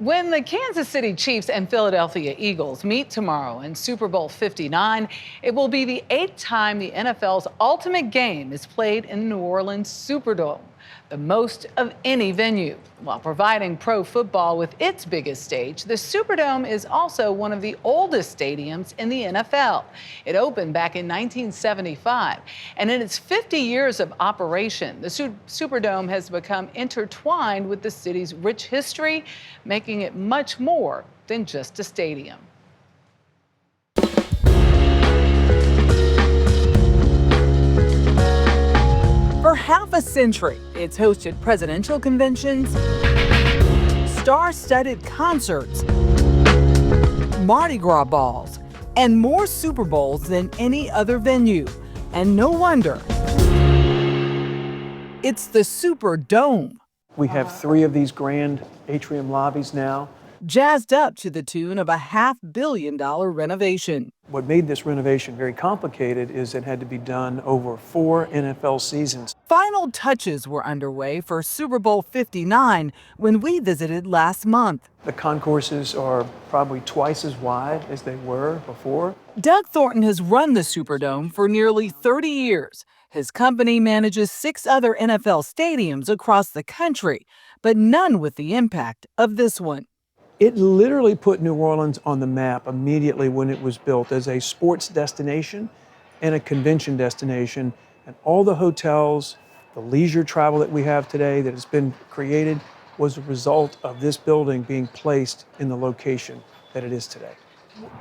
When the Kansas City Chiefs and Philadelphia Eagles meet tomorrow in Super Bowl 59, it will be the 8th time the NFL's ultimate game is played in New Orleans Superdome, the most of any venue. While providing pro football with its biggest stage, the Superdome is also one of the oldest stadiums in the NFL. It opened back in 1975, and in its 50 years of operation, the Superdome has become intertwined with the city's rich history, making it much more than just a stadium. For half a century, it's hosted presidential conventions, star-studded concerts, Mardi Gras balls, and more Super Bowls than any other venue. And no wonder. It's the Superdome. We have 3 of these grand atrium lobbies now. Jazzed up to the tune of a $500 million renovation. What made this renovation very complicated is it had to be done over 4 NFL seasons. Final touches were underway for Super Bowl 59 when we visited last month. The concourses are probably twice as wide as they were before. Doug Thornton has run the Superdome for nearly 30 years. His company manages 6 other NFL stadiums across the country, but none with the impact of this one. It literally put New Orleans on the map immediately when it was built as a sports destination and a convention destination. And all the hotels, the leisure travel that we have today that has been created was a result of this building being placed in the location that it is today.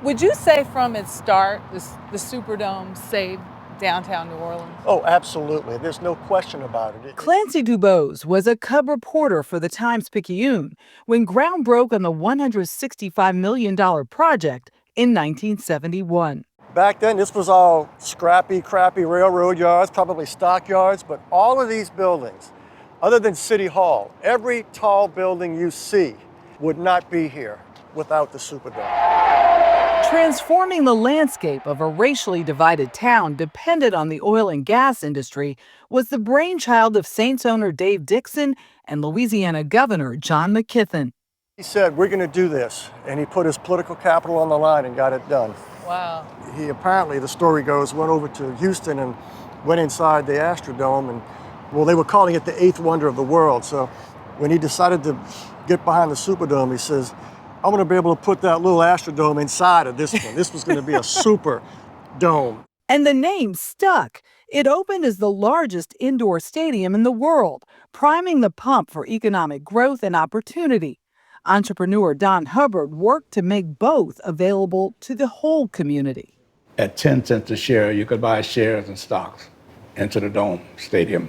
Would you say from its start, the Superdome saved downtown New Orleans? Oh, absolutely. There's no question about it. Clancy Dubose was a cub reporter for the Times-Picayune when ground broke on the $165 million project in 1971. Back then, this was all scrappy, crappy railroad yards, probably stock yards, but all of these buildings, other than City Hall, every tall building you see would not be here without the Superdome. Transforming the landscape of a racially divided town dependent on the oil and gas industry was the brainchild of Saints owner Dave Dixon and Louisiana Governor John McKithen. He said, we're going to do this, and he put his political capital on the line and got it done. Wow. He apparently, the story goes, went over to Houston and went inside the Astrodome, and well, they were calling it the 8th wonder of the world. So when he decided to get behind the Superdome, he says, I want to be able to put that little Astrodome inside of this one. This was going to be a super dome. And the name stuck. It opened as the largest indoor stadium in the world, priming the pump for economic growth and opportunity. Entrepreneur Don Hubbard worked to make both available to the whole community. At 10 cents a share, you could buy shares and stocks into the Dome Stadium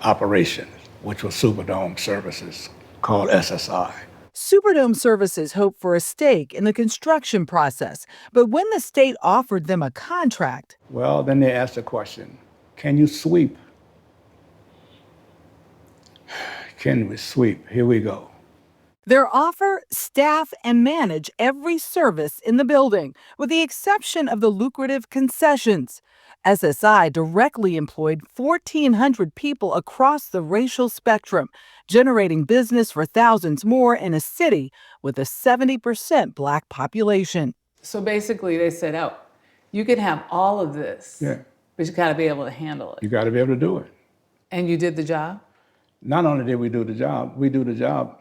operation, which was Superdome Services, called SSI. Superdome Services hoped for a stake in the construction process, but when the state offered them a contract... Well, then they asked the question, can you sweep? Can we sweep? Here we go. Their offer, staff and manage every service in the building, with the exception of the lucrative concessions. SSI directly employed 1,400 people across the racial spectrum, generating business for thousands more in a city with a 70% Black population. So basically they said, oh, you can have all of this, but you got to be able to handle it. You got to be able to do it. And you did the job? Not only did we do the job, we do the job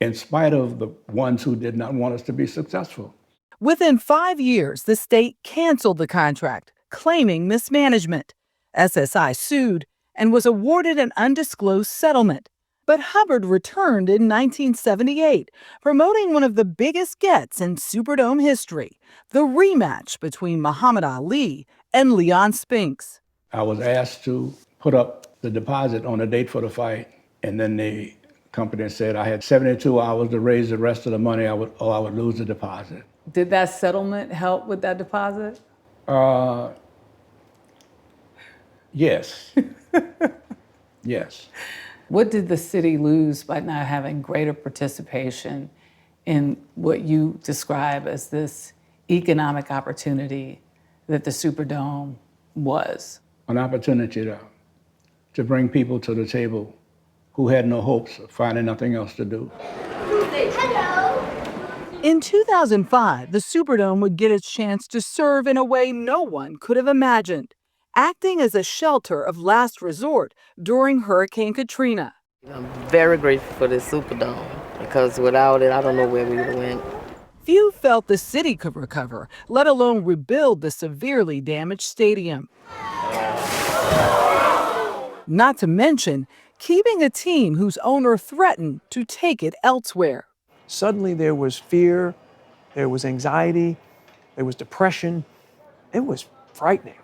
in spite of the ones who did not want us to be successful. Within 5 years, the state canceled the contract, claiming mismanagement. SSI sued and was awarded an undisclosed settlement. But Hubbard returned in 1978, promoting one of the biggest gets in Superdome history, the rematch between Muhammad Ali and Leon Spinks. I was asked to put up the deposit on a date for the fight, and then the company said I had 72 hours to raise the rest of the money or I would lose the deposit. Did that settlement help with that deposit? Yes. Yes. What did the city lose by not having greater participation in what you describe as this economic opportunity that the Superdome was? An opportunity to bring people to the table who had no hopes of finding nothing else to do. Hello. In 2005, the Superdome would get its chance to serve in a way no one could have imagined, acting as a shelter of last resort during Hurricane Katrina. I'm very grateful for this Superdome because without it, I don't know where we would have went. Few felt the city could recover, let alone rebuild the severely damaged stadium. Not to mention, keeping a team whose owner threatened to take it elsewhere. Suddenly there was fear, there was anxiety, there was depression. It was frightening.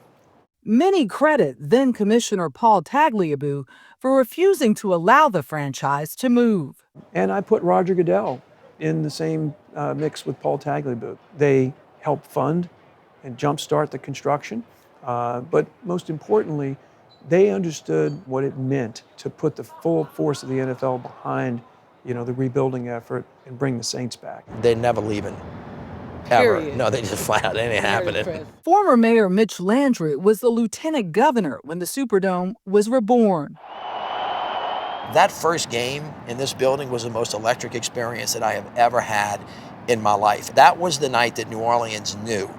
Many credit then Commissioner Paul Tagliabue for refusing to allow the franchise to move. And I put Roger Goodell in the same mix with Paul Tagliabue. They helped fund and jumpstart the construction, but most importantly, they understood what it meant to put the full force of the NFL behind, the rebuilding effort and bring the Saints back. They're never leaving. Ever. Period. No, they just flat out, it ain't happening. Former Mayor Mitch Landrieu was the lieutenant governor when the Superdome was reborn. That first game in this building was the most electric experience that I have ever had in my life. That was the night that New Orleans knew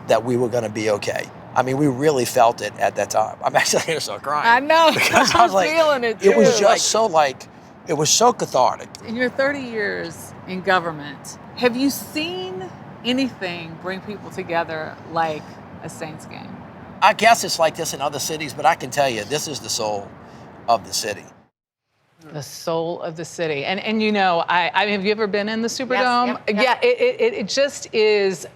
that we were going to be okay. I mean, we really felt it at that time. I'm actually going to start crying. I know. Because I was like, feeling it too. It was just it was so cathartic. In your 30 years in government, have you seen anything bring people together like a Saints game? I guess it's like this in other cities, but I can tell you, this is the soul of the city. The soul of the city. And I mean, have you ever been in the Superdome? Yes, Yeah, it just is.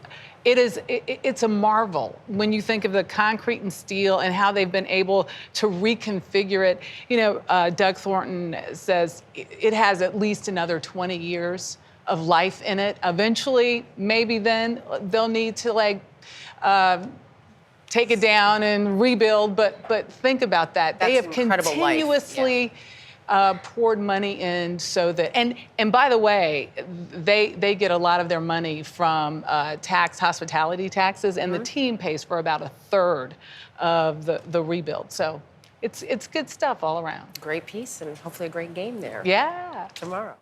It's a marvel when you think of the concrete and steel and how they've been able to reconfigure it. Doug Thornton says it has at least another 20 years of life in it. Eventually, maybe then they'll need to take it down and rebuild. But think about that. They have continuously poured money in so that, and by the way, they get a lot of their money from hospitality taxes, and the team pays for about a third of the rebuild. So it's good stuff all around. Great piece and hopefully a great game there Yeah. tomorrow.